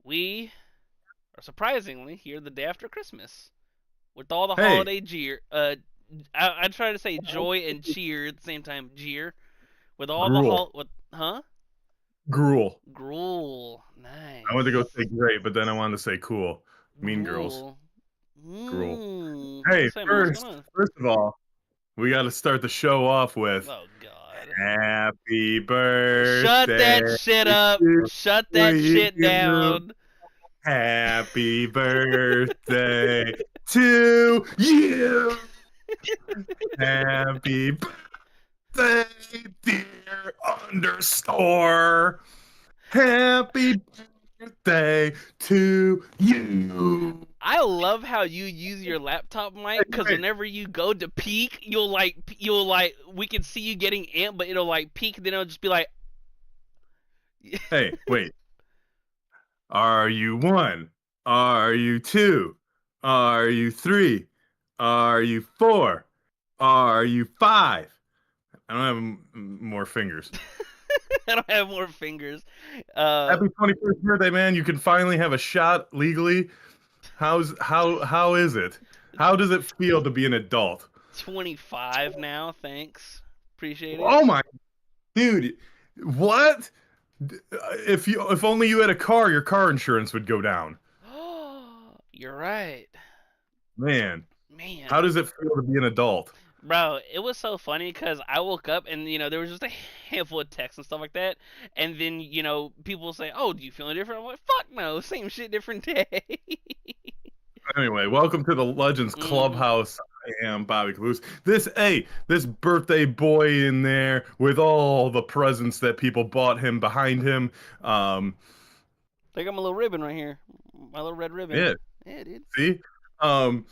we are surprisingly here the day after Christmas with all the Hey, holiday cheer. I try to say joy and cheer at the same time. Jeer with all the gruel, with huh? gruel. Gruel. I went to go Nice. say great, but then I wanted to say cool. Mean Girls, Gruel. gruel. What Hey, say, man? What's going first, on? first of all, we got to start the show off with Oh God. Happy Shut birthday that shit up. to Shut that shit you. down. Happy birthday to you. Happy birthday, dear underscore. Happy birthday to you. I love how you use your laptop mic because Hey, whenever you go to peak, we can see you getting amped, but it'll like peak, then it'll just be like, wait. Are you one? Are you two? Are you three? Are you four? Are you five? I don't have more fingers. I don't have more fingers. Uh, Happy 21st birthday, man. You can finally have a shot legally. How is it? How does it feel to be an adult? 25 now. Thanks, appreciate it. Oh my dude, what? If only you had a car, your car insurance would go down. Oh, you're right, Man, how man. does it feel to be an adult? Bro, it was so funny because I woke up and there was just a handful of texts and stuff like that, and then people say, "Oh, do you feel any different?" I'm like, "Fuck no, same shit, different day." Anyway, welcome to the Legends hmm Clubhouse. I am Bobby Kaboose. This birthday boy in there with all the presents that people bought him behind him. Um, I got my little ribbon right here, my little red ribbon. yeah, Yeah, dude. see, um,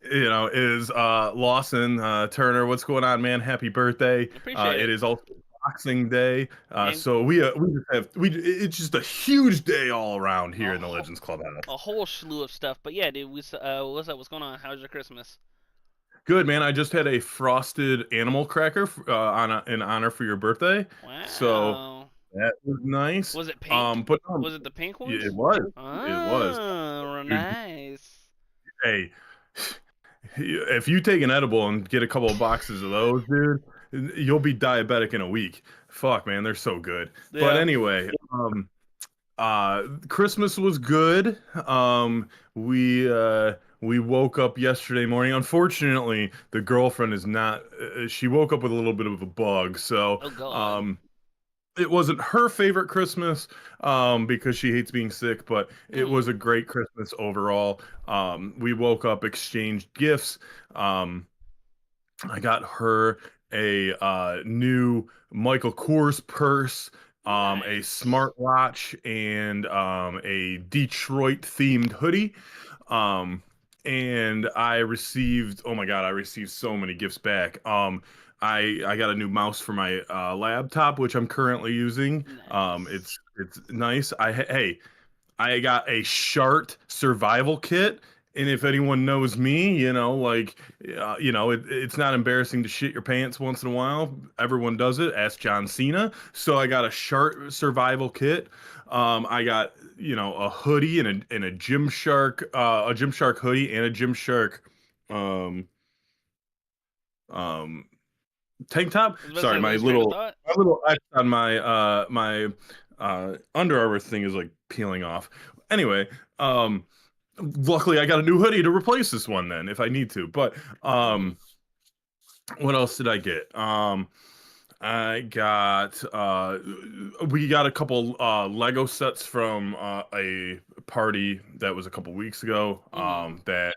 is Lawson Turner. What's going on, man? Happy birthday! Appreciate It it. is also Boxing Day, And so we just have we. It's just a huge day all around a here in the whole, Legends Clubhouse. a whole slew of stuff. But yeah, dude, what's up? What's going on? How's your Christmas? Good man. I just had a frosted animal cracker in honor for your birthday, so Wow. that was nice. Was it pink? But Was it the pink yeah, ones? it was, it was. Oh, Dude, nice. hey, if you take an edible and get a couple of boxes of those, dude, you'll be diabetic in a week. Fuck, man, they're so good. But Yeah. anyway, Christmas was good. We woke up yesterday morning. Unfortunately, the girlfriend is not. She woke up with a little bit of a bug, so Oh God. um, it wasn't her favorite Christmas because she hates being sick, but it was Mm. a great Christmas overall. We woke up, exchanged gifts. Um, I got her a new Michael Kors purse, a Nice. smartwatch, and a Detroit themed hoodie. Um, and I received, oh my God, I received so many gifts back. I got a new mouse for my laptop, which I'm currently using. Nice. It's nice. Hey, I got a Shart survival kit, and if anyone knows me, it's not embarrassing to shit your pants once in a while. Everyone does it. Ask John Cena. So I got a Shart survival kit. I got a hoodie and a Gymshark hoodie and a Gymshark um um tank top. I was about to say, Sorry, lose train of thought. my little X on my Under Armour thing is like peeling off. Anyway, luckily I got a new hoodie to replace this one then if I need to. But Mm. what else did I get? I got we got a couple Lego sets from a party that was a couple weeks ago Mm. that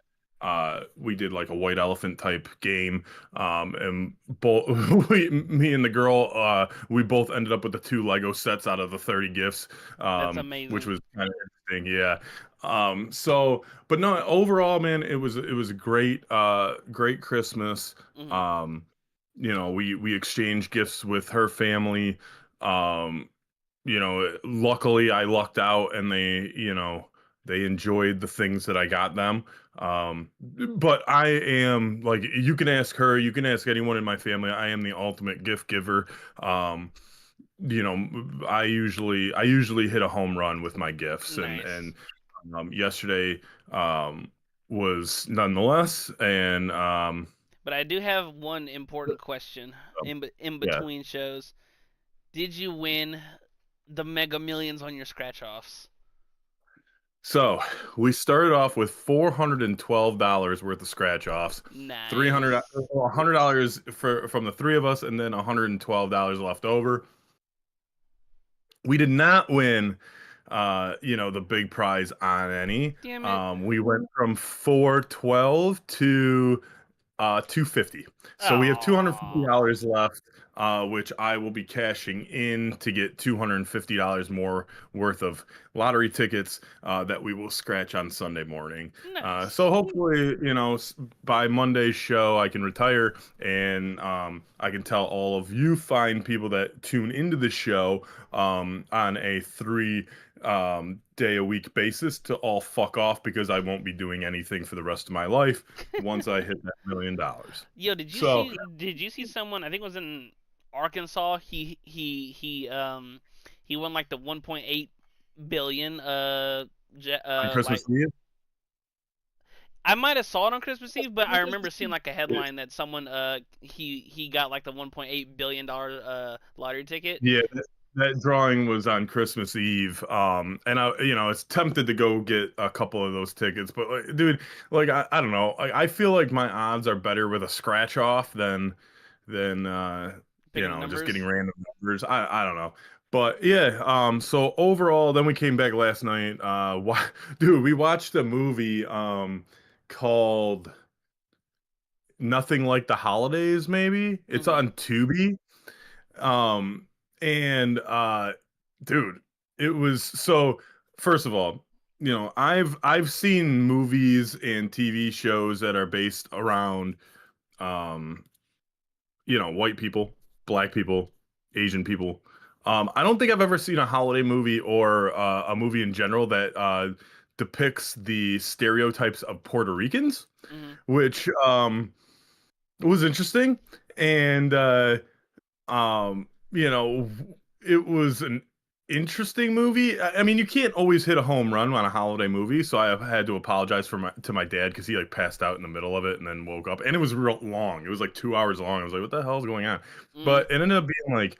we did like a white elephant type game and both me and the girl we both ended up with the two Lego sets out of the 30 gifts That's which amazing. was kind of interesting, yeah. But no, overall, man, it was a great Christmas. Mm. um we exchanged gifts with her family. Um, luckily I lucked out and they enjoyed the things that I got them. But I am like you can ask her, you can ask anyone in my family. I am the ultimate gift giver. Um, I usually hit a home run with my gifts, and Nice. yesterday um was nonetheless, and But I do have one important question in yeah. between shows. Did you win the Mega Millions on your scratch offs? So we started off with $412 worth of scratch offs, 300 Nice. $100 from the three of us, and then $112 left over. We did not win, the big prize on any. Damn it. We went from 412 to 250. So we have Oh. $250 left, which I will be cashing in to get $250 more worth of lottery tickets that we will scratch on Sunday morning. Nice. So hopefully, by Monday's show, I can retire, and I can tell all of you fine people that tune into the show on a day a week basis to all fuck off, because I won't be doing anything for the rest of my life once I hit that $1 million. Yo, So did you see someone, I think it was in Arkansas, he won like the 1.8 billion on Christmas like Eve, I might have saw it on Christmas Eve, but I remember seeing like a headline that someone he got like the 1.8 billion dollar lottery ticket. yeah, that drawing was on Christmas Eve. And it's tempted to go get a couple of those tickets, but like, dude, like I don't know. I feel like my odds are better with a scratch off than Picking just getting numbers. random numbers. I don't know. But yeah, so overall, then we came back last night. Dude, we watched a movie called Nothing Like the Holidays, maybe. It's Mhm. on Tubi. Um, and dude, it was so first of all, I've seen movies and TV shows that are based around um, white people, black people, Asian people. I don't think I've ever seen a holiday movie or a movie in general that depicts the stereotypes of Puerto Ricans, Mhm. which was interesting. And um, you know, it was an interesting movie. I mean, you can't always hit a home run on a holiday movie, so I had to apologize to my dad because he like passed out in the middle of it and then woke up, and it was real long. It was like 2 hours long. I was like, "What the hell is going on?" Mhm. But it ended up being like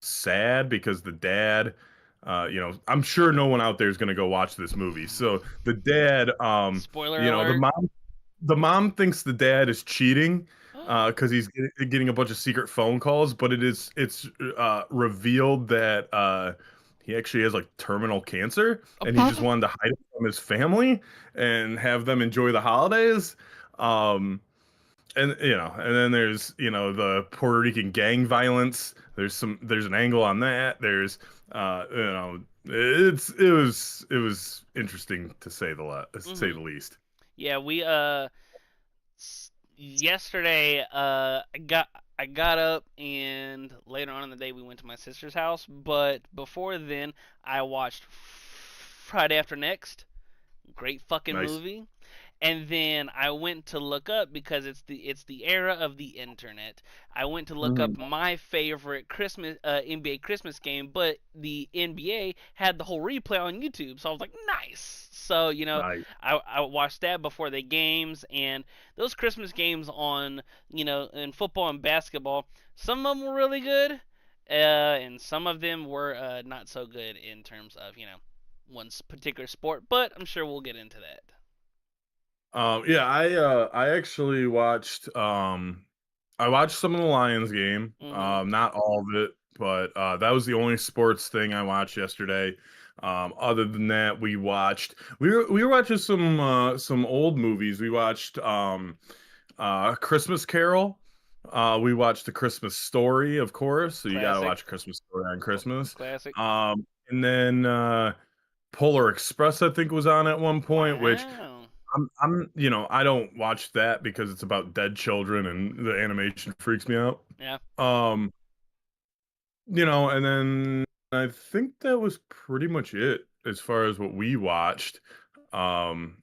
sad because the dad. I'm sure no one out there is gonna go watch this movie. So the dad, Spoiler you know, the alert. mom thinks the dad is cheating because he's getting a bunch of secret phone calls, but it's revealed that he actually has like terminal cancer, and he just wanted to hide it from his family and have them enjoy the holidays. Um, and then there's the Puerto Rican gang violence. There's an angle on that. It was interesting to say the Mhm. least. Yeah, we yesterday I got up and later on in the day we went to my sister's house, but before then I watched Friday After Next. Great fucking Nice. movie. And then I went to look up because it's the era of the internet. I went to look up Mhm. my favorite Christmas NBA Christmas game, but the NBA had the whole replay on YouTube, so I was like, nice. So Nice. I watched that before the games, and those Christmas games on in football and basketball, some of them were really good, and some of them were not so good in terms of one particular sport. But I'm sure we'll get into that. Yeah, I actually watched some of the Lions game. Mhm. Not all of it, but that was the only sports thing I watched yesterday. Other than that, we were watching some old movies. We watched Christmas Carol. We watched The Christmas Story, of course. So you got to Classic. watch Christmas Story on Christmas. Classic. And then Polar Express, I think, was on at one point, which Wow. I don't watch that because it's about dead children and the animation freaks me out. Yeah. Um, and then I think that was pretty much it as far as what we watched. Um,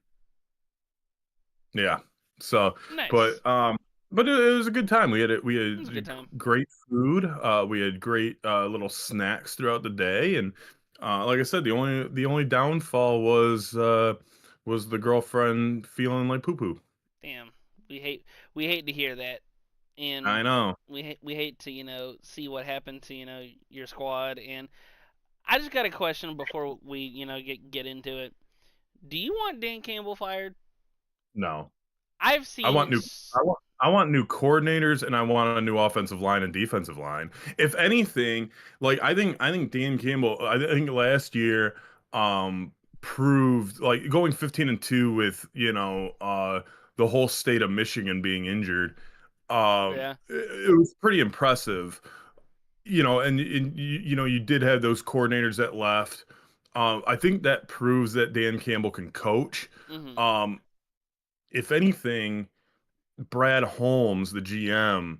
yeah. So, Nice. but but it was a good time. We It was a good had time. great food. We had great little snacks throughout the day, and like I said, the only downfall was the girlfriend feeling like poo poo. Damn, we hate we hate to hear that, I and know. we hate to see what happened to your squad. And I just got a question before we get into it. Do you want Dan Campbell fired? No. I've I seen want new I want new coordinators and I want a new offensive line and defensive line. If anything, like I think Dan Campbell I think last year um proved like going 15-2 with, the whole state of Michigan being injured. yeah. It was pretty impressive. And you did have those coordinators that left. I think that proves that Dan Campbell can coach. Mhm. Um if anything, Brad Holmes, the GM,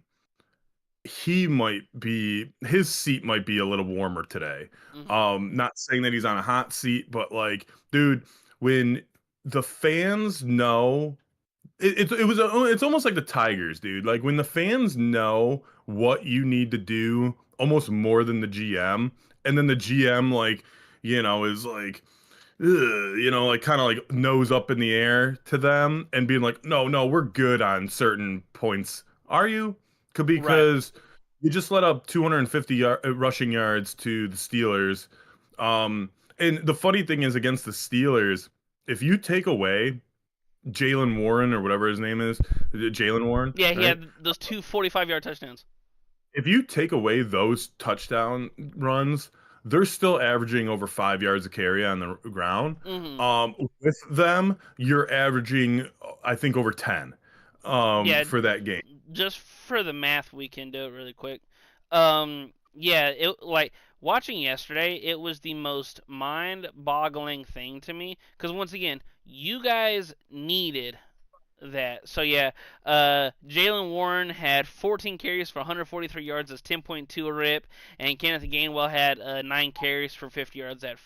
his seat might be a little warmer today. Mhm. Not saying that he's on a hot seat, but like, dude, when the fans know it's almost like the Tigers, dude. Like when the fans know what you need to do almost more than the GM, and then the GM is like like kind of like nose up in the air to them and being like, no, no, we're good on certain points. Are you? Right. Because you just let up 250 rushing yards to the Steelers. Um, and the funny thing is, against the Steelers, if you take away Jalen Warren or whatever his name is, Jalen Warren, Yeah, he right? had those two 45-yard touchdowns. If you take away those touchdown runs, they're still averaging over 5 yards a carry on the ground. Mhm. With them, you're averaging, I think, over 10 Yeah, for that game. just for the math, we can do it really quick. Yeah, it like watching yesterday, it was the most mind-boggling thing to me because once again, you guys needed that. So yeah, Jalen Warren had 14 carries for 143 yards, that's 10.2 a rip, and Kenneth Gainwell had 9 carries for 50 yards at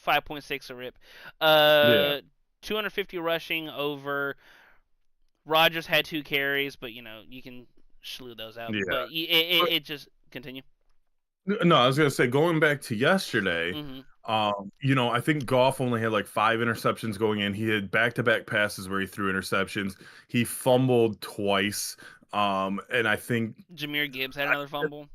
5.6 a rip. Yeah, 250 rushing over. Rogers had 2 carries, but you can slew those out. yeah. But it just continue. No, I was gonna say going back to yesterday, Hmm. I think Goff only had like 5 interceptions going in. He had back-to-back passes where he threw interceptions. He fumbled twice. And I think Jameer Gibbs had another fumble.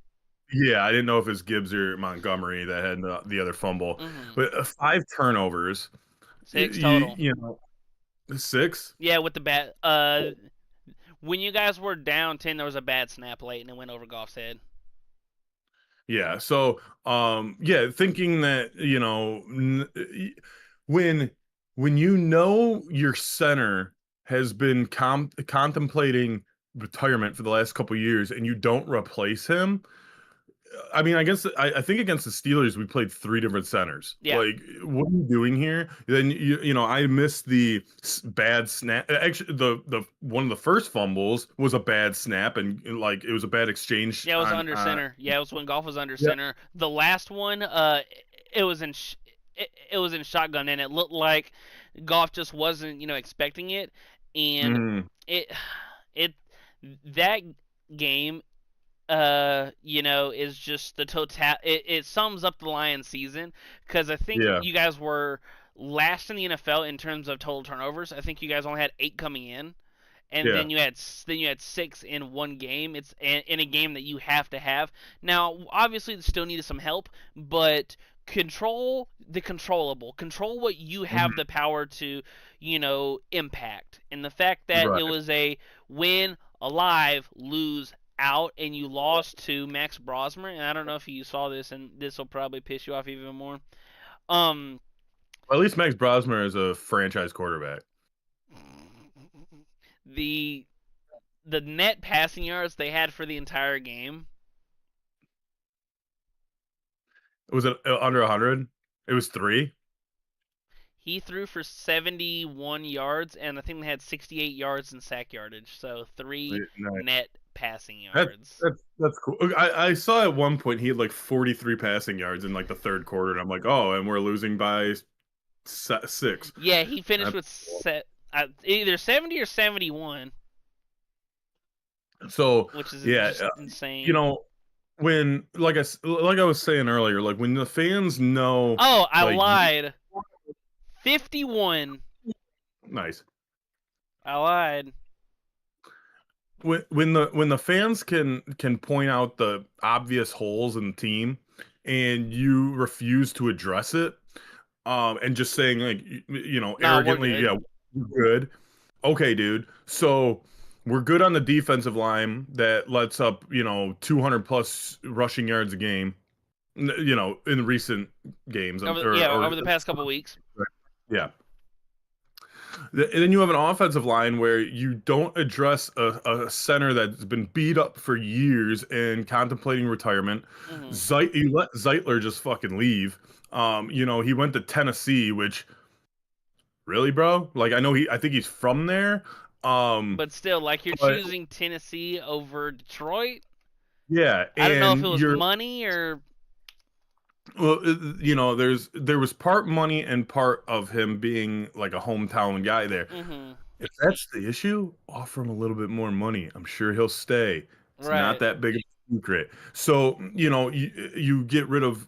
yeah, I didn't know if it was Gibbs or Montgomery that had the other fumble, Hmm. but 5 turnovers. You, 6 you, total. you know, six. Yeah, with the bat. When you guys were down 10, there was a bad snap late, and it went over Goff's head. Yeah. So, yeah, thinking that when your center has been contemplating retirement for the last couple years and you don't replace him. I mean, I think against the Steelers we played three different centers. Yeah, Like, what are you doing here? Then I missed the bad snap. Actually, the one of the first fumbles was a bad snap, and like it was a bad exchange yeah, it was on. under center. Yeah, it was when Goff was under Yeah. center. The last one, it was in it was in shotgun, and it looked like Goff just wasn't expecting it, and Mhm. it it that game is just the total. It sums up the Lions season because I think Yeah. you guys were last in the NFL in terms of total turnovers. I think you guys only had 8 coming in, and Yeah. then you had 6 in one game. It's in a game that you have to have. Now, obviously, it still needed some help, but control the controllable. Control what you have Mhm. the power to, impact. And the fact that it Right. was a win alive, lose out, and you lost to Max Brosmer. And I don't know if you saw this, and this will probably piss you off even more. Um, Well, at least Max Brosmer is a franchise quarterback. the the net passing yards they had for the entire game. Was it under 100? It was three. He threw for 71 yards, and I think they had 68 yards in sack yardage. So three Nice. net passing That, yards. that's cool. I saw at one point he had like 43 passing yards in like the third quarter, and I'm like, oh, and we're losing by six. Yeah, he finished That's with cool. either 70 or 71. So which is yeah, just you insane. know, when like I was saying earlier, like when the fans know, Oh, I like lied. 51. nice. I lied. When the fans can point out the obvious holes in the team, and you refuse to address it, and just saying like Nah, we're arrogantly, good. yeah, we're good. Okay, dude. So we're good on the defensive line that lets up 200 plus rushing yards a game. In recent games, Over the past couple weeks. yeah. And then you have an offensive line where you don't address a center that's been beat up for years and contemplating retirement. Hmm. You let Zeitler just fucking leave. He went to Tennessee, which really, bro? Like I think he's from there. Um, But still, like you're but choosing Tennessee over Detroit. yeah, I don't know if and it was you're money or. well, there was part money and part of him being like a hometown guy there. Hmm. If that's the issue, offer him a little bit more money. I'm sure he'll stay. It's not Right. that big of a secret. So, you get rid of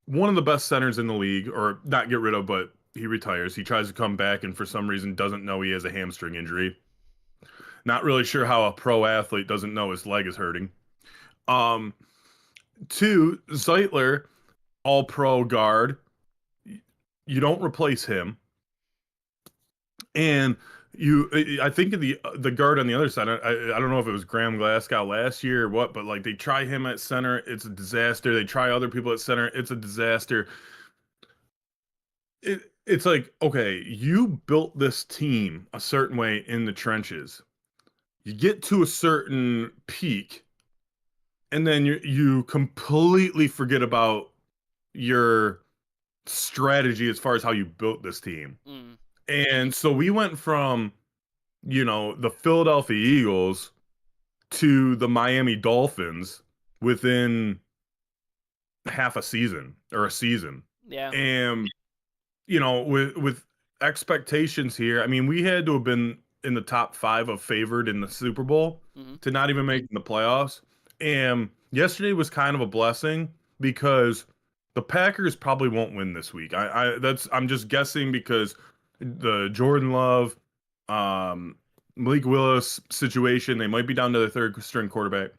one of the best centers in the league, or not get rid of, but he retires. He tries to come back and for some reason doesn't know he has a hamstring injury. Not really sure how a pro athlete doesn't know his leg is hurting. Um, Two, Zeitler, all pro guard. You don't replace him. And I think the guard on the other side. I don't know if it was Graham Glasgow last year or what, but like they try him at center, it's a disaster. They try other people at center, it's a disaster. It's like, okay, you built this team a certain way in the trenches. You get to a certain peak, and then you completely forget about your strategy as far as how you built this team. Mm. And so we went from the Philadelphia Eagles to the Miami Dolphins within half a season or a season. Yeah. And with expectations here, I mean, we had to have been in the top 5 of favored in the Super Bowl Hmm. to not even make the playoffs. And yesterday was kind of a blessing because the Packers probably won't win this week. I'm just guessing because the Jordan Love, um, Malik Willis situation, they might be down to their third string quarterback.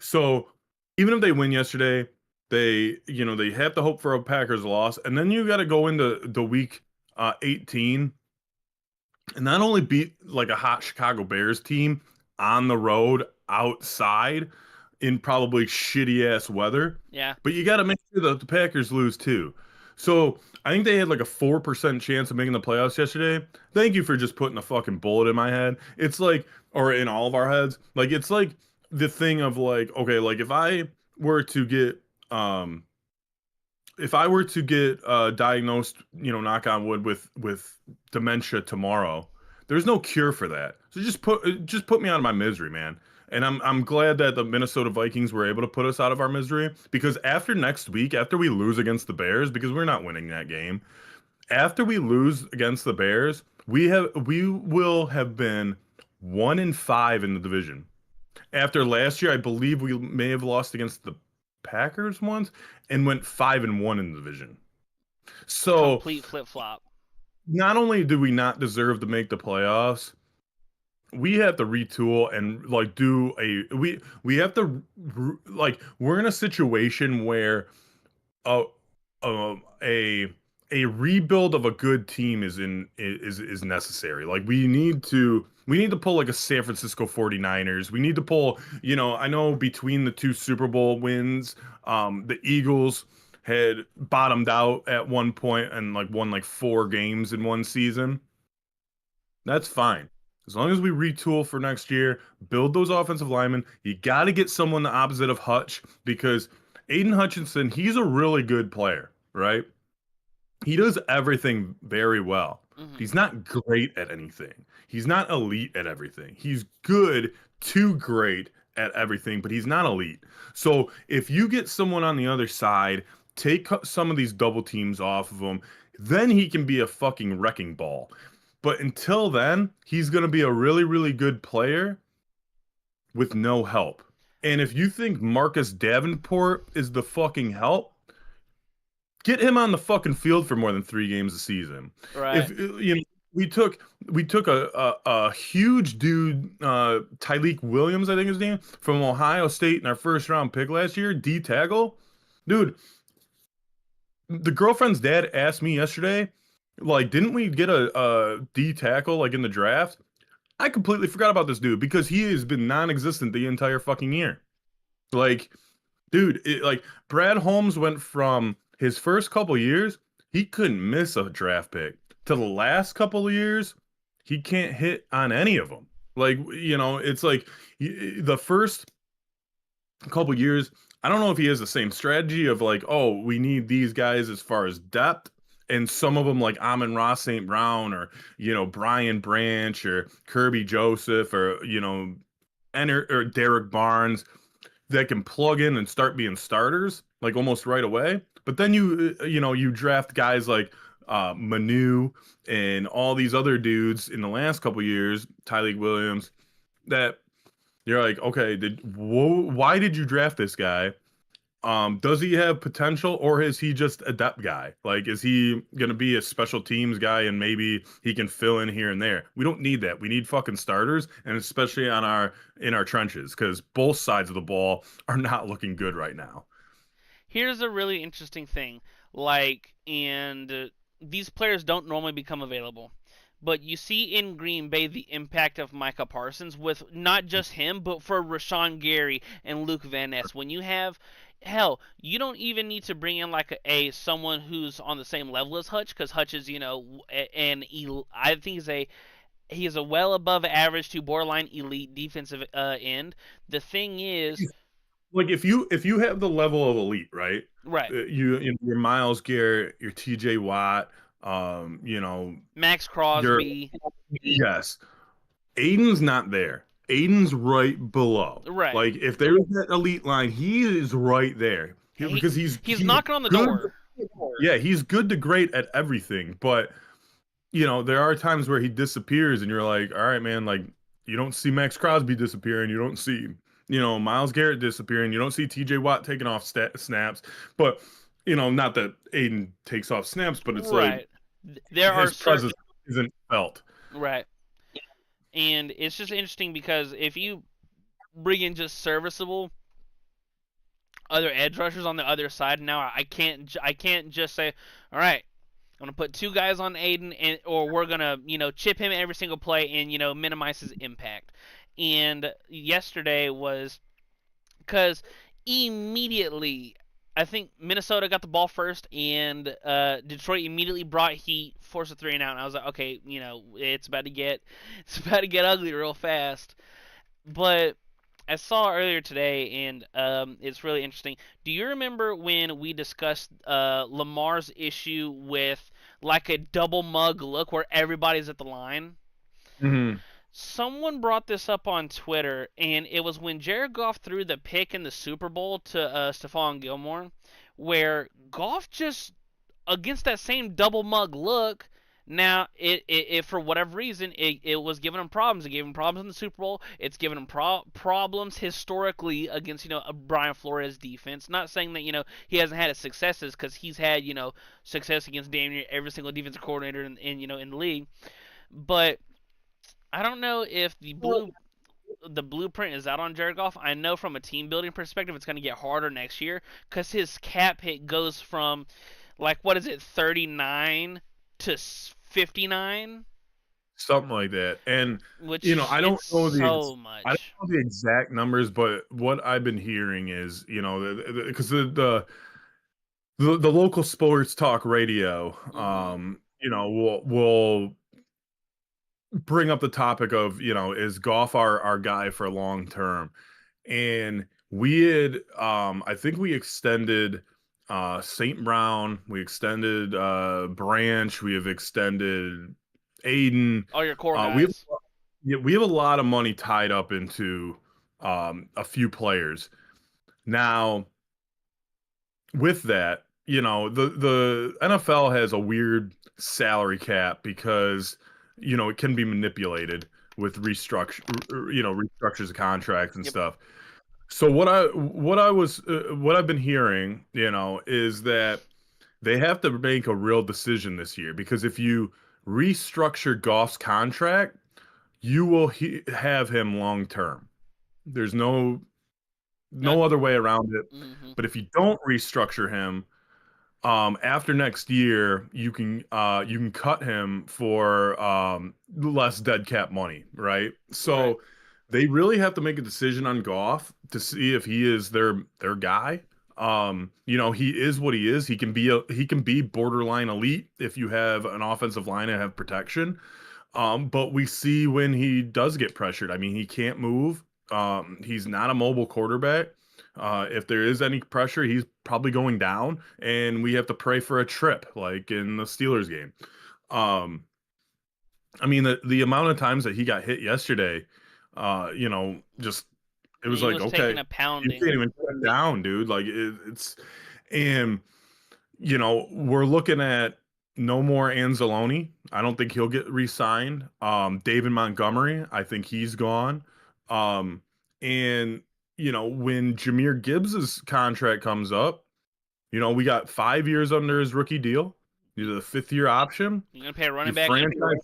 So even if they win yesterday, they have to hope for a Packers loss, and then you got to go into the week 18 and not only beat like a hot Chicago Bears team on the road outside in probably shitty ass weather, Yeah. but you got to make sure that the Packers lose too. So I think they had like a 4% chance of making the playoffs yesterday. Thank you for just putting a fucking bullet in my head. It's like, or in all of our heads, like it's like the thing of like, okay, like were to get, um, if I were to get diagnosed, knock on wood, with dementia tomorrow, there's no cure for that. So just put me out of my misery, man. And I'm glad that the Minnesota Vikings were able to put us out of our misery because after next week, after we lose against the Bears, because we're not winning that game, after we lose against the Bears, we will have been 1-5 in the division. After last year, I believe we may have lost against the Packers once and went 5-1 in the division. So Complete flip flop. not only do we not deserve to make the playoffs, we have to retool and like we have to like we're in a situation where a a a rebuild of a good team is necessary. Like we need to pull like a San Francisco 49ers. We need to pull, I know between the two Super Bowl wins, the Eagles had bottomed out at one point and like won like 4 games in one season. That's fine. As long as we retool for next year, build those offensive linemen, you got to get someone the opposite of Hutch because Aiden Hutchinson, he's a really good player, right? He does everything very well. Hmm. He's not great at anything. He's not elite at everything. He's good to great at everything, but he's not elite. So if you get someone on the other side, take some of these double teams off of him, then he can be a fucking wrecking ball. But until then, he's going to be a really, really good player with no help. And if you think Marcus Davenport is the fucking help, get him on the fucking field for more than 3 games a season. If Right. you know, we took a huge dude, Tyleek Williams, I think his name, from Ohio State in our first round pick last year, D tackle. Dude, the girlfriend's dad asked me yesterday, like, didn't we get a D tackle like in the draft? I completely forgot about this dude because he has been non-existent the entire fucking year. Like, dude, like Brad Holmes went from his first couple years, he couldn't miss a draft pick, to the last couple of years, he can't hit on any of them. Like, it's like the first couple years, I don't know if he has the same strategy of like, oh, we need these guys as far as depth. And some of them like Amon-Ra St. Brown or, Brian Branch or Kirby Joseph or, or Derek Barnes that can plug in and start being starters like almost right away. But then you draft guys like Manu and all these other dudes in the last couple years, Tyleek Williams, that you're like, okay, why did you draft this guy? Does he have potential, or is he just a depth guy? Like, is he gonna be a special teams guy and maybe he can fill in here and there? We don't need that. We need fucking starters, and especially in our trenches, because both sides of the ball are not looking good right now. Here's a really interesting thing. Like, and these players don't normally become available. But you see in Green Bay the impact of Micah Parsons with not just him, but for Rashawn Gary and Luke Van Ness. When you have, hell, you don't even need to bring in like a someone who's on the same level as Hutch, because Hutch is, I think he's a well above average to borderline elite defensive end. The thing is, Like, if you have the level of elite, right? right, Your Miles Garrett, your T.J. Watt, Max your Crosby, yes. Aiden's not there. Aiden's right below. right. Like, if there's that elite line, he is right there. He Because he's he's knocking on the good. door. Yeah, he's good to great at everything. But there are times where he disappears, and you're like, all right, man. Like, you don't see Max Crosby disappearing. You don't see Miles Garrett disappearing. You don't see T.J. Watt taking off snaps. But not that Aiden takes off snaps, but it's like Right. There are his certain presence isn't felt. right, and it's just interesting because if you bring in just serviceable other edge rushers on the other side, now I can't just say, all right, I'm gonna put two guys on Aiden, and or we're gonna chip him every single play and minimize his impact. And yesterday was because immediately I think Minnesota got the ball first, and Detroit immediately brought heat, forced a 3-and-out, and I was like, okay, it's about to get ugly real fast. But I saw earlier today, and it's really interesting. Do you remember when we discussed Lamar's issue with like a double mug look where everybody's at the line? Hmm. Someone brought this up on Twitter, and it was when Jared Goff threw the pick in the Super Bowl to Stephon Gilmore, where Goff just against that same double mug look. Now, it for whatever reason, it was giving him problems. It gave him problems in the Super Bowl. It's given him problems historically against a Brian Flores defense. Not saying that he hasn't had his successes, because he's had success against damn near every single defensive coordinator in the league. But I don't know if the blueprint is out on Jared Goff. I know from a team building perspective, it's going to get harder next year because his cap hit goes from like what is it, 39 to 59, Something like that. And which I don't it's know so I don't much. know the exact numbers, but what I've been hearing is, because the local sports talk radio, Hmm. will bring up the topic of, is golf our guy for long term? And we had, I think we extended St. Brown, we extended Branch, we have extended Aiden. All your core We have guys. Yeah, we have a lot of money tied up into a few players. Now, with that, the NFL has a weird salary cap because it can be manipulated. with restructures of contracts and Yep. stuff. So what I've been hearing, is that they have to make a real decision this year because if you restructure Goff's contract, you will have him long term. There's Not. no other way around it. Hmm. But if you don't restructure him, after next year, you can cut him for less dead cap money, right? Right. So they really have to make a decision on Goff to see if he is their guy. He is what he is. He can be borderline elite if you have an offensive line and have protection. But we see when he does get pressured. I mean, he can't move. He's not a mobile quarterback. If there is any pressure, he's probably going down, and we have to pray for a trip, like in the Steelers game. Um, I mean, the amount of times that he got hit yesterday, just it was He like, was taking okay, a you pounding. can't even sit down, dude. Like and we're looking at no more Anzalone. I don't think he'll get re-signed. David Montgomery, I think he's gone. And when Jahmyr Gibbs's contract comes up, we got 5 years under his rookie deal. He's a fifth year option. You're gonna pay a You running back. franchise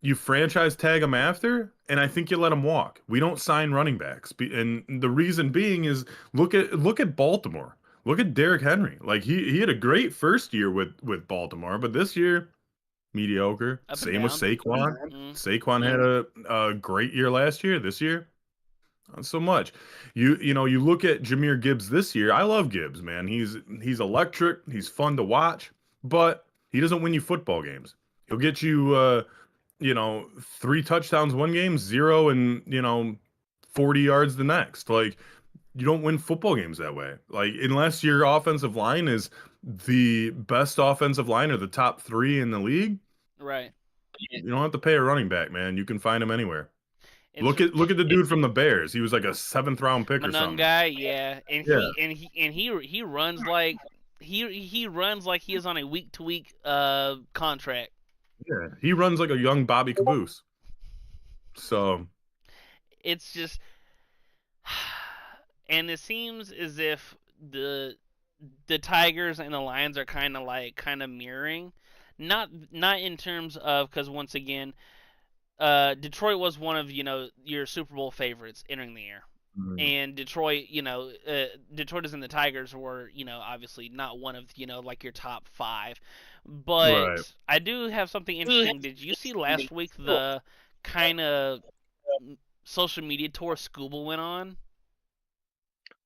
you franchise tag him after, and I think you let him walk. We don't sign running backs, and the reason being is look at Baltimore. Look at Derrick Henry. Like he had a great first year with Baltimore, but this year mediocre. Up and Same with down. Saquon. Mm. Saquon had a great year last year. This year, not so much. You look at Jahmyr Gibbs this year. I love Gibbs, man. He's electric. He's fun to watch, but he doesn't win you football games. He'll get you 3 touchdowns one game, zero and 40 yards the next. Like you don't win football games that way. Like unless your offensive line is the best offensive line or the top three in the league, Right. you don't have to pay a running back, man. You can find him anywhere. It's Look at the dude from the Bears. He was like a seventh round pick or Manung something. guy, yeah, and Yeah, he runs like he runs like he is on a week to week contract. yeah. He runs like a young Bobby Caboose. So It's just, and it seems as if the Tigers and the Lions are kind of mirroring, not in terms of because once again, Detroit was one of your Super Bowl favorites entering the year. mm, And Detroit, Detroit and the Tigers were, obviously not one of, like your top five. right. But I do have something interesting. Did you see last week the kind of social media tour Scooble went on?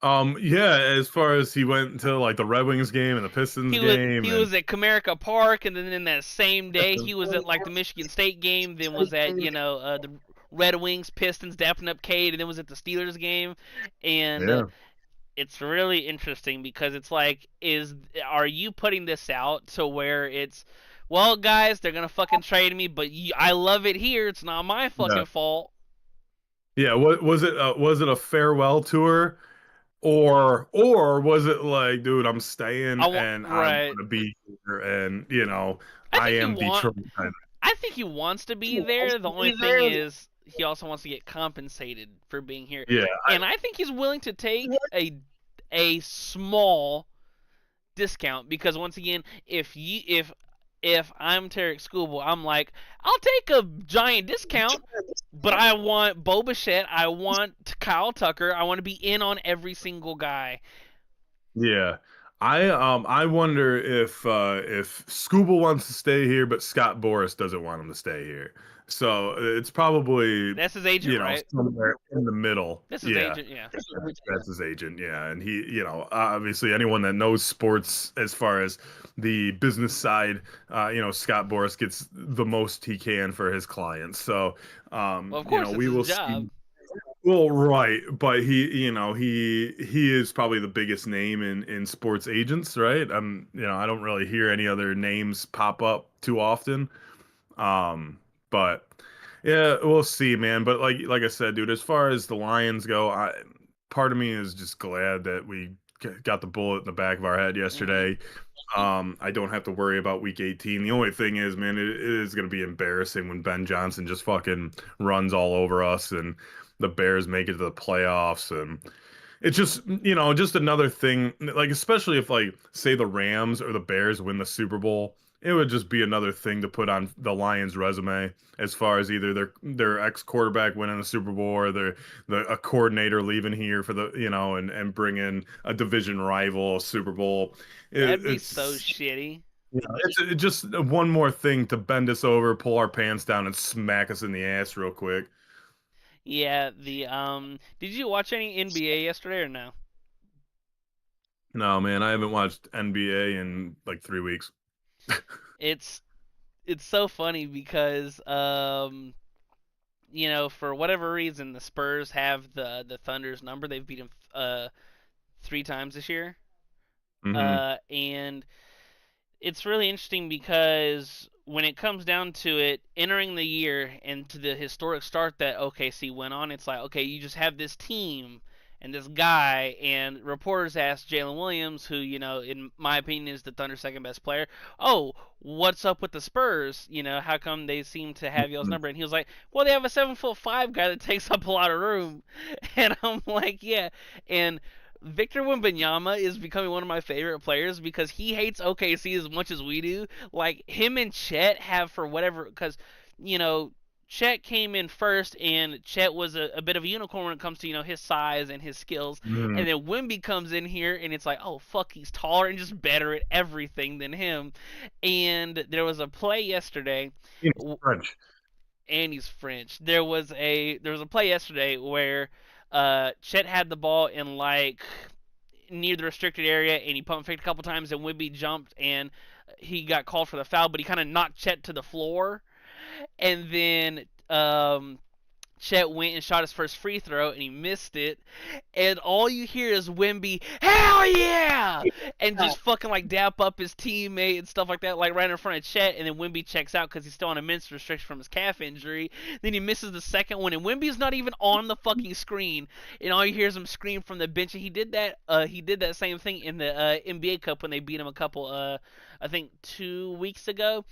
Yeah, as far as he went to like the Red Wings game and the Pistons game He and was at Comerica Park, and then in that same day he was at like the Michigan State game. Then was at the Red Wings Pistons dapping up Cade, and then was at the Steelers game, and yeah. it's really interesting because it's like, are you putting this out to where it's, well, guys, they're gonna fucking trade me, but I love it here. It's not my Yeah. fucking fault. Yeah, what was it? Was it a farewell tour, or was it like, dude, I'm staying I want and I'm right. gonna be here, and I I think he am want. Detroit. Kind I think he wants to be there. The only thing is, he also wants to get compensated for being here, Yeah, and I think he's willing to take a small discount because once again, if I'm Tarek Skubal, I'm like, I'll take a giant discount, but I want Bo Bichette, I want Kyle Tucker, I want to be in on every single guy. yeah. I wonder if Scooble wants to stay here, but Scott Boris doesn't want him to stay here. So it's probably That's his agent, right? somewhere in the middle. That's his Yeah. agent, yeah. That's his agent, yeah. And he, obviously anyone that knows sports as far as the business side, Scott Boris gets the most he can for his clients. So, Well, of course, it's we his will job. see. Well, right, but he is probably the biggest name in sports agents, right? I don't really hear any other names pop up too often. But yeah, we'll see, man. But like I said, dude, as far as the Lions go, part of me is just glad that we got the bullet in the back of our head Hmm. yesterday. I don't have to worry about week 18. The only thing is, man, it is going to be embarrassing when Ben Johnson just fucking runs all over us and the Bears make it to the playoffs. And it's just, just another thing, like, especially if, like, say the Rams or the Bears win the Super Bowl, it would just be another thing to put on the Lions' resume as far as either their ex-quarterback winning the Super Bowl or a coordinator leaving here for and bring in a division rival Super Bowl. That'd be so It's shitty. it's just one more thing to bend us over, pull our pants down, and smack us in the ass real quick. Yeah, did you watch any NBA yesterday or no? No, man, I haven't watched NBA in like 3 weeks. It's it's so funny because for whatever reason the Spurs have the Thunder's number. They've beaten 3 times this year. Hmm. And it's really interesting because when it comes down to it, entering the year and to the historic start that OKC went on, it's like, okay, you just have this team and this guy, and reporters asked Jalen Williams, who, in my opinion is the Thunder's second best player, oh, what's up with the Spurs? How come they seem to have y'all's number? And he was like, well, they have a 7'5" guy that takes up a lot of room. And I'm like, yeah. And Victor Wembanyama is becoming one of my favorite players because he hates OKC as much as we do. Like him and Chet have for whatever because you know Chet came in first and Chet was a bit of a unicorn when it comes to his size and his skills. Hmm. And then Wemby comes in here and it's like, oh fuck, he's taller and just better at everything than him. And there was a play yesterday, French. and he's French. There was a play yesterday where Chet had the ball in like near the restricted area and he pump faked a couple times and Wimby jumped and he got called for the foul, but he kind of knocked Chet to the floor, and then Chet went and shot his first free throw and he missed it. And all you hear is Wimby, hell yeah! And just fucking like dap up his teammate and stuff like that, like right in front of Chet. And then Wimby checks out because he's still on immense restriction from his calf injury. Then he misses the second one, and Wimby's not even on the fucking screen. And all you hear is him scream from the bench. And he did that same thing in the NBA Cup when they beat him a couple, I think 2 weeks ago.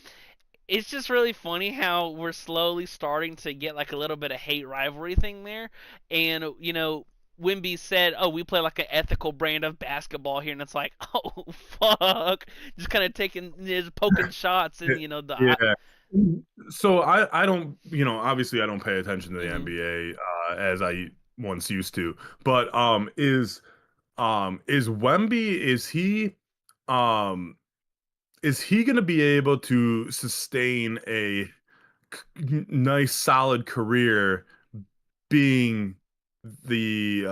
It's just really funny how we're slowly starting to get like a little bit of hate rivalry thing there. And Wimby said, "Oh, we play like an ethical brand of basketball here," and it's like, "Oh fuck," just kind of taking, just poking shots, and Yeah. So I don't, obviously I don't pay attention to the mm-hmm. NBA as I once used to. But is Wemby, um is he going to be able to sustain a nice solid career being the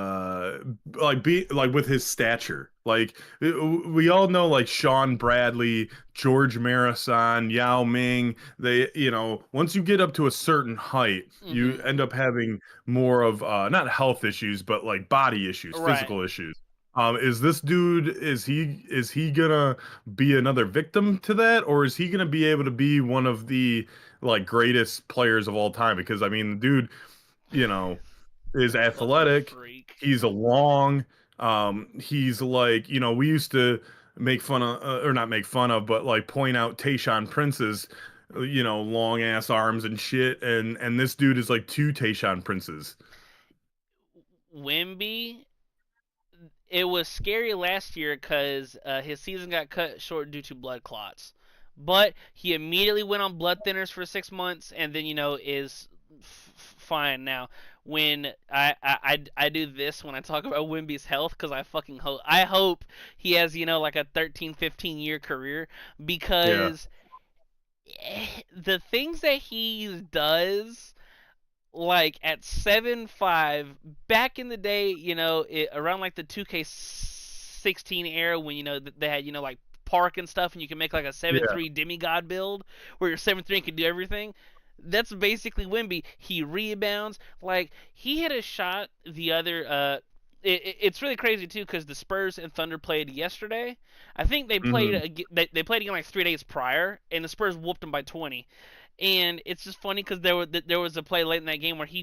like be like with his stature, like we all know, like Sean Bradley, George Marathon, Yao Ming, they, once you get up to a certain height you Mm-hmm. end up having more of not health issues but like body issues, Right. physical issues. Is this dude, is he gonna be another victim to that, or is he gonna be able to be one of the like greatest players of all time? Because I mean, the dude, you know is Fucking athletic. freak. He's a long. He's like, we used to make fun of, or not make fun of, but like point out Tayshaun Prince's, long ass arms and shit. And this dude is like two Tayshaun Princes. Wimby, it was scary last year because his season got cut short due to blood clots. But he immediately went on blood thinners for 6 months, and then is fine now. When I do this when I talk about Wimby's health, because I hope he has like a 13, 15 year career, Yeah. because the things that he does, like at 7'5", back in the day, around like the 2K16 era, when they had like park and stuff, and you can make like a seven Yeah. three demigod build where you're 7'3" and can do everything. That's basically Wimby. He rebounds. Like he hit a shot the other. It's really crazy too because the Spurs and Thunder played yesterday. I think they played Hmm. they played again like 3 days prior, and the Spurs whooped them by 20. And it's just funny because there was a play late in that game where he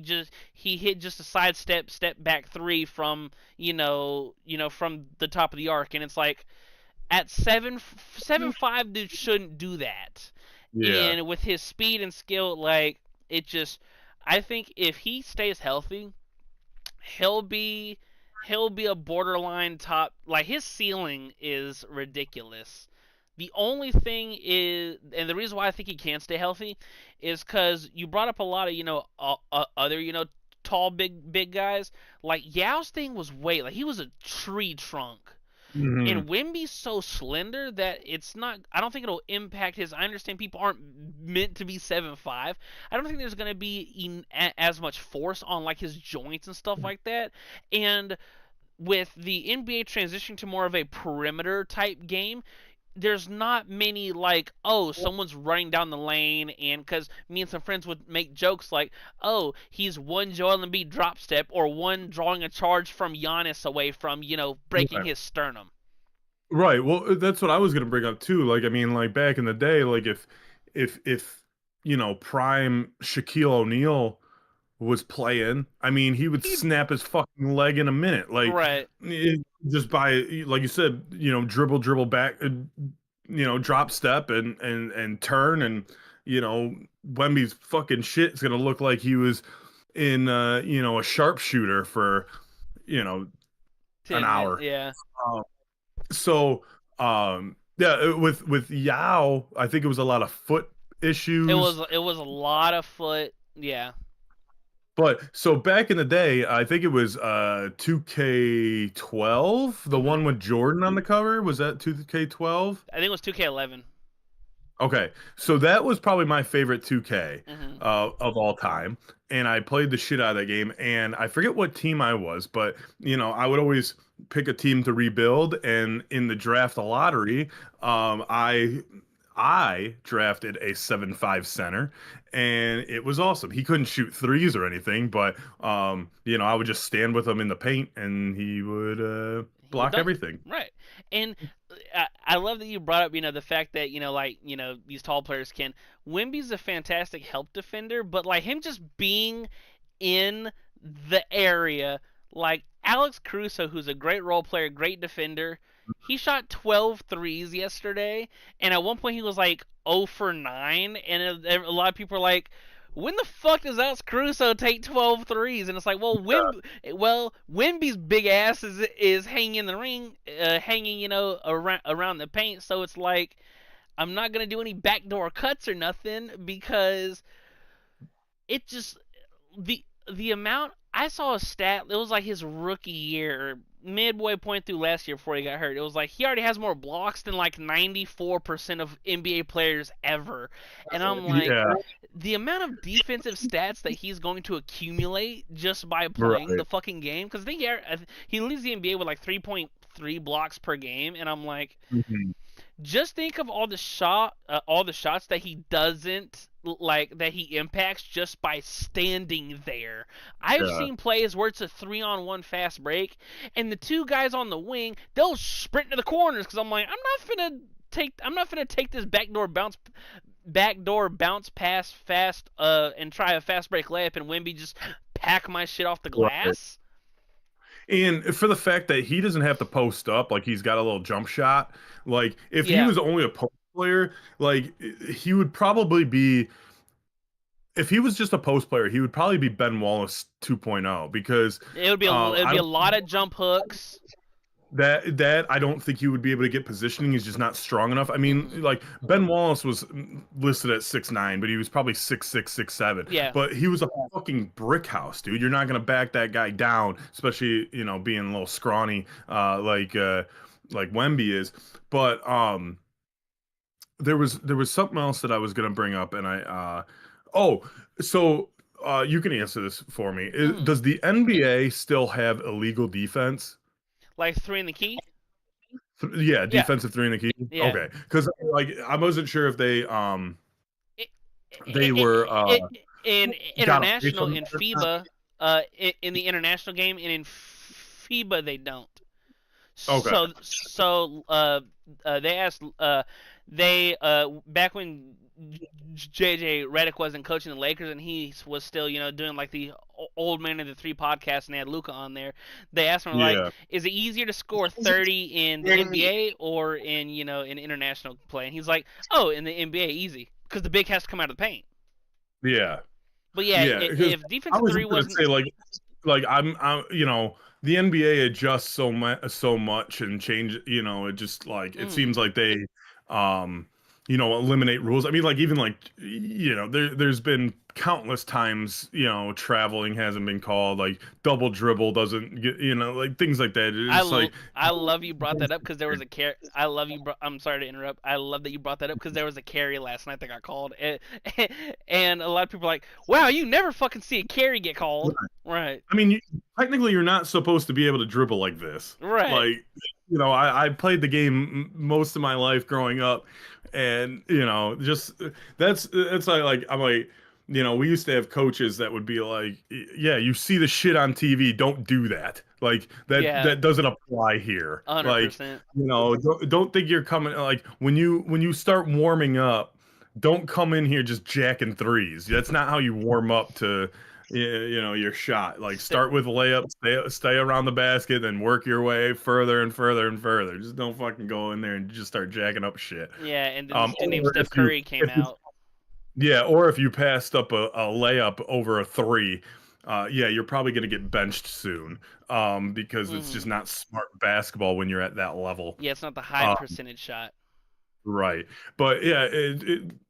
hit just a step back three from from the top of the arc, and it's like At 7'5", dude shouldn't do that. Yeah. And with his speed and skill, like it just, I think if he stays healthy, he'll be he'll be a borderline top. Like his ceiling is ridiculous. The only thing is, and the reason why I think he can stay healthy, is because you brought up a lot of other tall big guys. Like Yao's thing was weight. Like he was a tree trunk. Hmm. And Wimby's so slender that it's not. I don't think it'll impact his. I understand people aren't meant to be 7'5". I don't think there's going to be as much force on like his joints and stuff like that. And with the NBA transition to more of a perimeter type game, there's not many like, oh, someone's running down the lane. And because me and some friends would make jokes like, oh, he's one Joel Embiid drop step or one drawing a charge from Giannis away from breaking Right. his sternum. Right. Well, that's what I was gonna bring up too. Like, I mean, like back in the day, like if prime Shaquille O'Neal was playing, I mean, he would He snap his fucking leg in a minute. Like, Right. just by, like you said, dribble back, drop step and turn, and Wemby's fucking shit is gonna look like he was in a sharpshooter for you know an 10 minutes. hour. Yeah. Um, so yeah, with Yao, I think it was a lot of foot It issues. was it was a lot of foot. Yeah. But so back in the day, I think it was 2K12, the Mhm. one with Jordan on the cover. Was that 2K12? I think it was 2K11. Okay, so that was probably my favorite 2K Mhm. of all time, and I played the shit out of that game. And I forget what team I was, but I would always pick a team to rebuild. And in the draft lottery, I drafted a 7'5" center, and it was awesome. He couldn't shoot threes or anything, but I would just stand with him in the paint, and he would He would block dunk. everything. Right. And I love that you brought up, the fact that, these tall players can. Wimby's a fantastic help defender, but like him just being in the area, like Alex Caruso, who's a great role player, great defender, he shot 12 threes yesterday, and at one point he was like 0 for 9, and a lot of people are like, when the fuck does Alex Caruso take 12 threes? And it's like, Wimby's big ass is hanging in the ring, hanging, around the paint. So it's like, I'm not gonna do any backdoor cuts or nothing because it just the amount. I saw a stat. It was like his rookie year, midway point through last year before he got hurt. It was like he already has more blocks than like 94% of NBA players ever. And I'm like, Yeah, the amount of defensive stats that he's going to accumulate just by playing right. the fucking game. Because I think he leads the NBA with like 3.3 blocks per game. And I'm like, Mhm. just think of all the shots that he doesn't like that he impacts just by standing there. I've Yeah. seen plays where it's a 3-on-1 fast break, and the two guys on the wing they'll sprint to the corners because I'm like, I'm not gonna take this backdoor bounce pass fast and try a fast break layup and Wimby just pack my shit off the Right. glass. And for the fact that he doesn't have to post up, like he's got a little jump shot. Like if he Yeah, was only a post player, like he would probably be. If he was just a post player, he would probably be Ben Wallace 2.0 because it would I be a don't lot of jump hooks. that I don't think he would be able to get positioning. He's just not strong enough. I mean, Hmm. like Ben Wallace was listed at 6'9", but he was probably 6'6", 6'7". Yeah. But he was a fucking brick house, dude. You're not gonna back that guy down, especially being a little scrawny, like Wemby is. But there was something else that I was gonna bring up, and oh, so you can answer this for me. Hmm. Does the NBA still have illegal defense? Like three in the key. Yeah, Yeah. defensive three in the key. Yeah. Okay, because like I wasn't sure if It, they were in got away international, from in that or not. FIBA, in the international game, and in FIBA they don't. Okay, So they asked back when JJ Redick wasn't coaching the Lakers and he was still doing like the Old Man of the Three podcast and they had Luca on there. They asked him like, Yeah. is it easier to score 30 in the NBA or in in international play? And he's like, oh, in the NBA, easy because the big has to come out of the paint. Yeah. But yeah, Yeah. Because if I defensive was three just gonna wasn't, say like I'm the NBA adjusts so much and change it just like it mm, seems like they um eliminate rules. I mean like even like there's been countless times traveling hasn't been called, like double dribble doesn't get, like things like that. It's like I love you brought that up because there was a carry. I love you. I'm sorry to interrupt. I love that you brought that up because there was a carry last night that got called, and a lot of people are like, "Wow, you never fucking see a carry get called." Right. I mean, technically, you're not supposed to be able to dribble like this. Right. Like, I played the game most of my life growing up, and just that's like I'm like, we used to have coaches that would be like, yeah, you see the shit on TV, don't do that. Like Yeah. that doesn't apply here. Like, 100%. don't think you're coming like when you start warming up, don't come in here just jacking threes. That's not how you warm up to your shot. Like St- start with layup, stay around the basket, then work your way further and further and further. Just don't fucking go in there and just start jacking up shit. yeah, and then this dude named Or Steph Curry came out. or if you passed up a layup over a three, yeah, you're probably gonna get benched soon. Because it's Hmm. just not smart basketball when you're at that level. Yeah, it's not the high Um, percentage shot. Right. But yeah,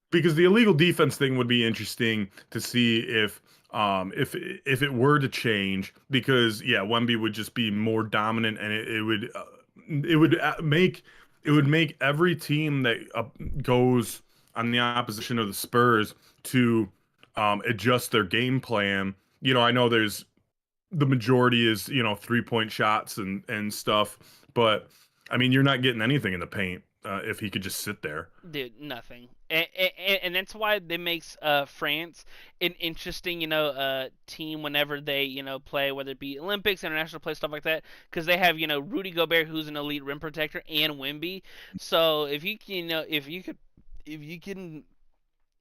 because the illegal defense thing would be interesting to see if it were to change, because yeah, Wemby would just be more dominant, and it would make every team that goes on the opposition of the Spurs to adjust their game plan. I know there's the majority is 3-point shots and stuff, but I mean you're not getting anything in the paint if he could just sit there. Dude, nothing, and that's why they makes France an interesting, team whenever they, play, whether it be Olympics, international play, stuff like that, because they have, Rudy Gobert, who's an elite rim protector, and Wemby. So if you can, if you can,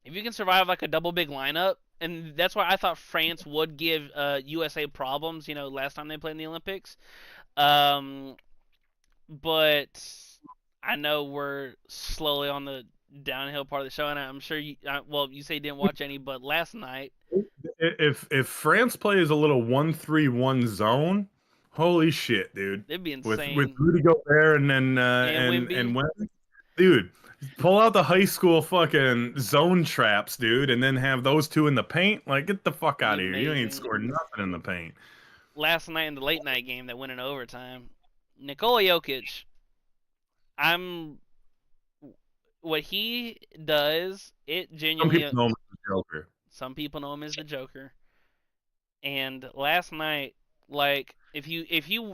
if you can survive like a double big lineup, and that's why I thought France would give USA problems, last time they played in the Olympics. Um, but I know we're slowly on the downhill part of the show, and I'm sure you. Well, you say you didn't watch any, but last night If France plays a little 1-3-1 zone, holy shit, dude! it'd be With insane. Rudy Gobert and then And and Wimby, when dude, pull out the high school fucking zone traps, dude, and then have those two in the paint. Like, get the fuck be out of here! You ain't amazing. scored nothing in the paint. Last night in the late night game that went in overtime, Nikola Jokic. I'm what he does. It Some people genuinely. know him as the Joker. Some people know him as the Joker. And last night, like if you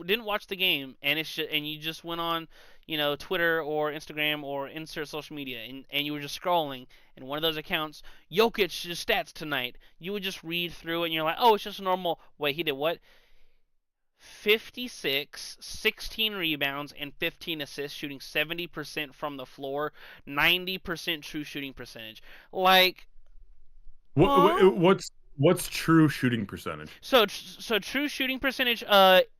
didn't watch the game and and you just went on, Twitter or Instagram or insert social media, and you were just scrolling, and one of those accounts, Jokic's stats tonight, you would just read through it and you're like, oh, it's just normal. Wait, he did what? 56, 16 rebounds, and 15 assists, shooting 70% from the floor, 90% true shooting percentage. Like, huh? What's true shooting percentage? So true shooting percentage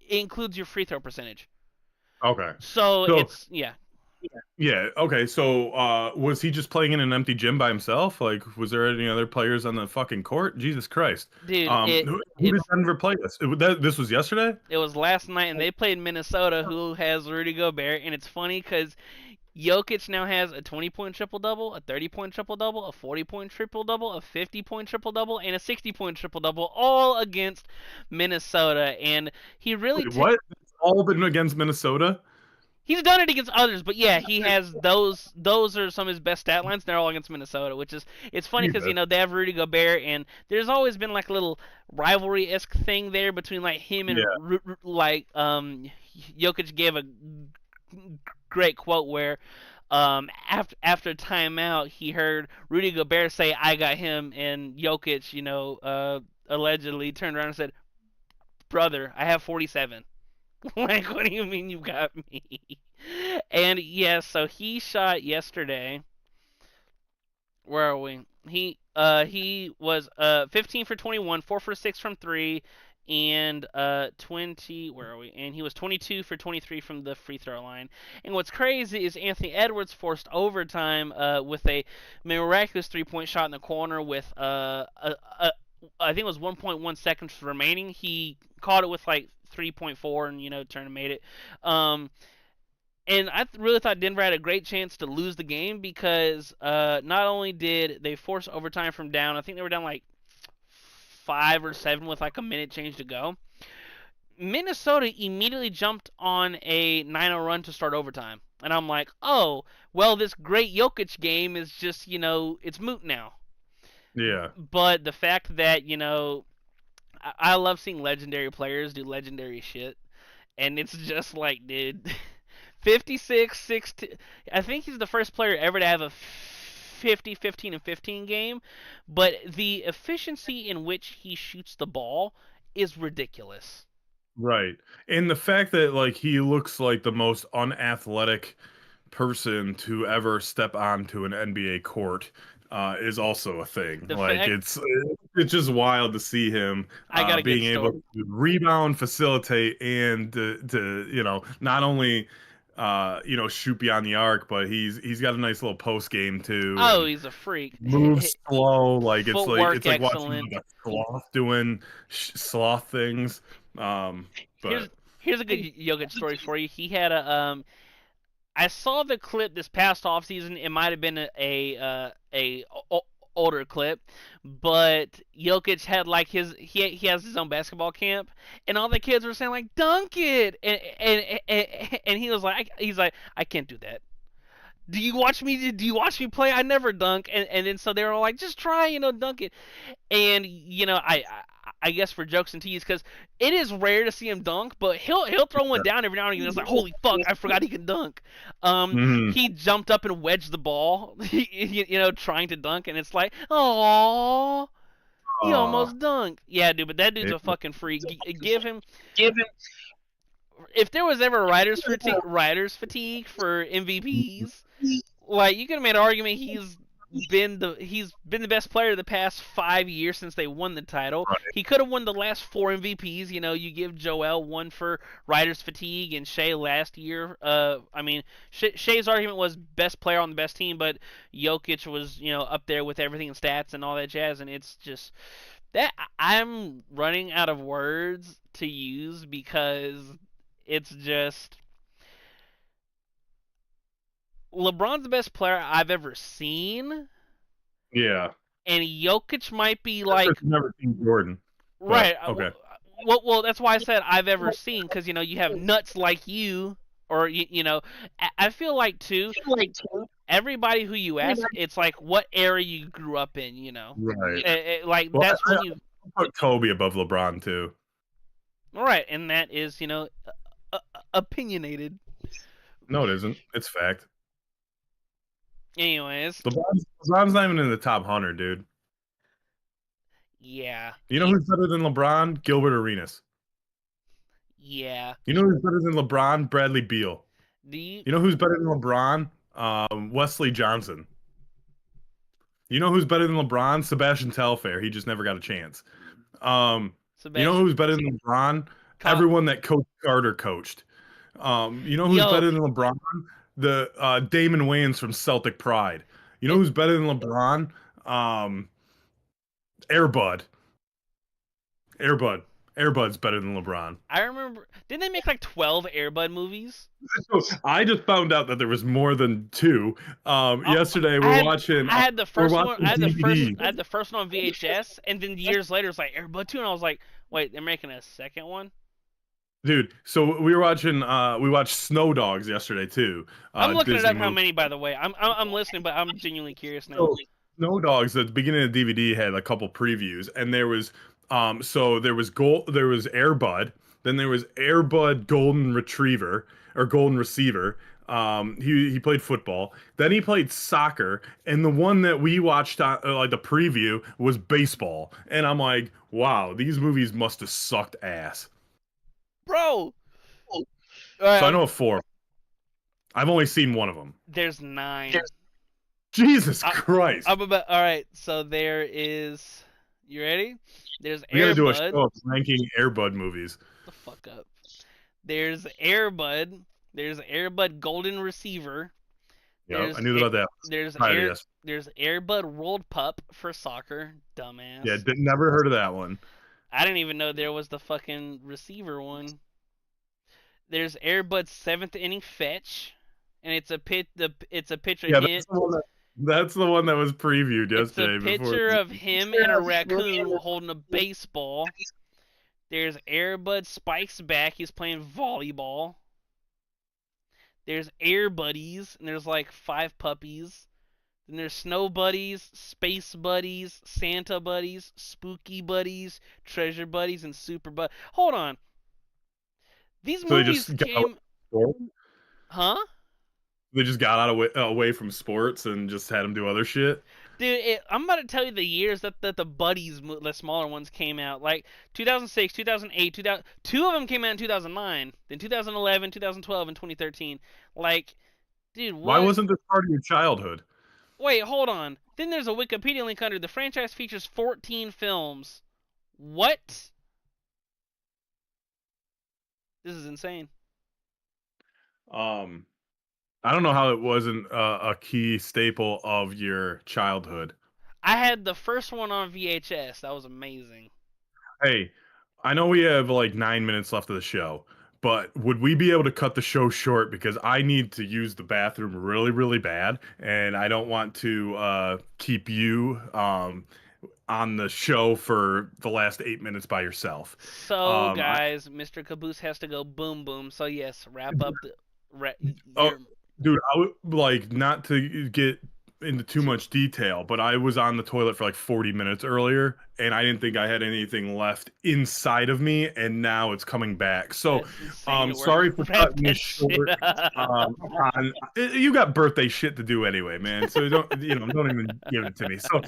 includes your free throw percentage. Okay. So So it's yeah, yeah, okay. So was he just playing in an empty gym by himself? Like was there any other players on the fucking court? Jesus Christ. dude. Who did Denver play this? This was yesterday? It was last night, and they played Minnesota, who has Rudy Gobert, and it's funny because Jokic now has a 20-point triple double, a 30-point triple double, a 40-point triple double, a 50-point triple double, and a 60-point triple double, all against Minnesota, and he really Wait, what? It's all been against Minnesota? he's done it against others, but yeah, he has those. Those are some of his best stat lines. They're all against Minnesota, which is it's funny because Jesus. they have Rudy Gobert, and there's always been like a little rivalry esque thing there between like him and Yeah. like Jokic gave a great quote where after timeout he heard Rudy Gobert say I got him, and Jokic allegedly turned around and said, brother, I have 47. Like, what do you mean you got me? And yeah, so he shot yesterday Where are we? He was 15 for 21, 4 for 6 from 3, and 20, where are we? And he was 22 for 23 from the free throw line. And what's crazy is Anthony Edwards forced overtime with a miraculous three-point shot in the corner with I think it was 1.1 seconds remaining. He caught it with like 3.4 and turned and made it. And I really thought Denver had a great chance to lose the game because not only did they force overtime from down, I think they were down like 5 or 7 with like a minute change to go. Minnesota immediately jumped on a 9-0 run to start overtime. And I'm like, oh, well, this great Jokic game is just, it's moot now. Yeah. But the fact that, I love seeing legendary players do legendary shit. And it's just like, dude, 56, 16. I think he's the first player ever to have a 50, 15, and 15 game, but the efficiency in which he shoots the ball is ridiculous. Right. And the fact that like he looks like the most unathletic person to ever step onto an NBA court is also a thing. The Like fact it's just wild to see him I got a good being able story. to rebound, facilitate, and to not only shoot beyond the arc, but he's got a nice little post game too, Oh, and he's a freak. moves slow. Like Footwork it's like watching excellent. like a sloth doing sloth things. Here's But here's a good Jokic story for you. He had a I saw the clip this past off season. It might have been a older clip, but Jokic had like he has his own basketball camp, and all the kids were saying like dunk it, and he was like I can't do that. Do you watch me play? I never dunk, and then so they were all like just try dunk it, and I guess for jokes and tease, because it is rare to see him dunk, but he'll throw one down every now and again. It's like, holy fuck, I forgot he can dunk. mhm. He jumped up and wedged the ball, trying to dunk, and it's like, oh, he uh, almost dunked. Yeah, dude, but that dude's it- a fucking freak. Give him. If there was ever writers fatigue for MVPs, like you could have made an argument he's been the best player the past 5 years since they won the title. right. He could have won the last 4 MVPs. You give Joel one for writers fatigue and Shea last year. I mean, Shea's argument was best player on the best team, but Jokic was up there with everything in stats and all that jazz. And it's just that I'm running out of words to use because it's just LeBron's the best player I've ever seen, Yeah. and Jokic might be I've like never seen Jordan, but right. okay. Well, that's why I said I've ever seen because you have nuts like you, or I feel like too. Everybody who you ask, it's like what era you grew up in. Right. Like Well, that's when you I put Kobe above LeBron too. right, and that is opinionated. No, it isn't. It's fact. Anyways, LeBron's not even in the top 100, dude. yeah, You know who's better than LeBron? Gilbert Arenas. yeah. You know who's better than LeBron? Bradley Beal. Do you You know who's better than LeBron? Wesley Johnson. You know who's better than LeBron? Sebastian Telfair. He just never got a chance. You know Sebastian? who's better than LeBron? Everyone that Coach Carter coached. You know who's Yo, better than LeBron? The Damon Wayans from Celtic Pride. You know who's better than LeBron? Um, Airbud. Airbud. Airbud's better than LeBron. I remember. Didn't they make like 12 Airbud movies? I just found out that there was more than two. Oh, Yesterday I we're had watching I had the we're first one. watching DVD. I had the first one on VHS, and then years later it's like Airbud 2, and I was like, wait, they're making a second one? Dude, so we were watching we watched Snow Dogs yesterday too. I'm looking it Disney up how movie. many, by the way. I'm listening, but I'm genuinely curious now. So Snow Dogs at the beginning of the DVD had a couple previews, and there was there was Airbud, then there was Airbud Golden Retriever or Golden Receiver. He played football, then he played soccer, and the one that we watched on like the preview was baseball. And I'm like, wow, these movies must have sucked ass. Bro, So I I'm know of four. I've only seen one of them. there's 9. Jesus I, Christ. I'm about. All right. So there is. You ready? There's We got to do a Airbud. show of ranking Airbud movies. The fuck up. There's Airbud. There's Airbud Golden Receiver. Yeah, There's I knew about that. there's Tried it, yes. there's Airbud World Pup for soccer. Yeah, Dumbass. never heard of that one. I didn't even know there was the fucking receiver one. There's Airbud seventh inning fetch, and it's a picture of Yeah, him. that's the one that was previewed It's a yesterday before. picture of him and a raccoon holding a baseball. There's Airbud Spikes back. He's playing volleyball. There's Air Buddies, and there's like 5 puppies. Then there's Snow Buddies, Space Buddies, Santa Buddies, Spooky Buddies, Treasure Buddies, and Super Bud. Hold on. These So they movies just got came. Huh? they just got out away from sports and just had him do other shit. Dude, I'm about to tell you the years that the Buddies, the smaller ones, came out. Like 2006, 2008, 2000. Two of them came out in 2009. Then 2011, 2012, and 2013. Like, dude, Why what? wasn't this part of your childhood? Wait, hold on. Then there's a Wikipedia link under the franchise features 14 films. What? This is insane. Um, I don't know how it wasn't a key staple of your childhood. I had the first one on VHS. That was amazing. Hey, I know we have like 9 minutes left of the show, but would we be able to cut the show short because I need to use the bathroom really, really bad, and I don't want to keep you on the show for the last 8 minutes by yourself. So, guys, Mr. Kaboose has to go boom boom. So, yes, wrap up the. Oh, Your, dude, I would like not to get into too much detail, but I was on the toilet for like 40 minutes earlier, and I didn't think I had anything left inside of me, and now it's coming back. So, that's insane. sorry for Wrap cutting that this short. shit up. You got birthday shit to do anyway, man. So don't even give it to me. So,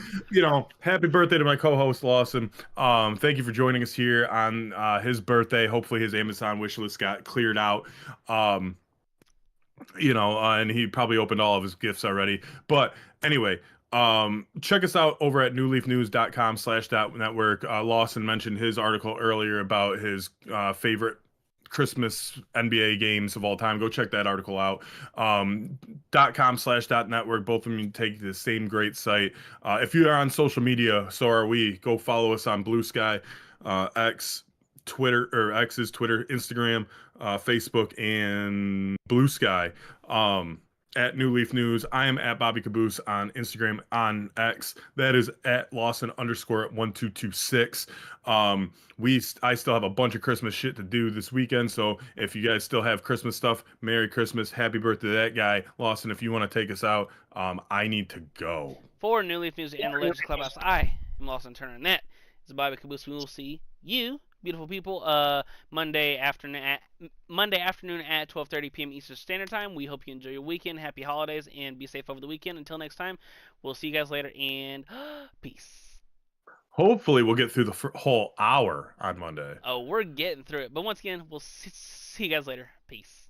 happy birthday to my co-host Lawson. Thank you for joining us here on his birthday. Hopefully, his Amazon wish list got cleared out. And he probably opened all of his gifts already. But anyway, check us out over at newleafnews.com/network. Lawson mentioned his article earlier about his favorite Christmas NBA games of all time. Go check that article out. .com/network. Both of them take the same great site. If you are on social media, so are we. Go follow us on Blue Sky, X, Twitter, or X is Twitter, Instagram, Facebook, and Blue Sky. At New Leaf News. I am at Bobby Kaboose on Instagram, on X. That is at Lawson_1226. I still have a bunch of Christmas shit to do this weekend. So if you guys still have Christmas stuff, Merry Christmas, Happy Birthday to that guy. Lawson, if you want to take us out, I need to go. For New Leaf News and the Legends Clubhouse, I am Lawson Turner, and that is Bobby Caboose. We will see you, beautiful people, Monday afternoon at 12:30 p.m. Eastern Standard Time. We hope you enjoy your weekend. Happy holidays, and be safe over the weekend. Until next time, we'll see you guys later, and peace. Hopefully, we'll get through the whole hour on Monday. Oh, we're getting through it. But once again, we'll see you guys later. Peace.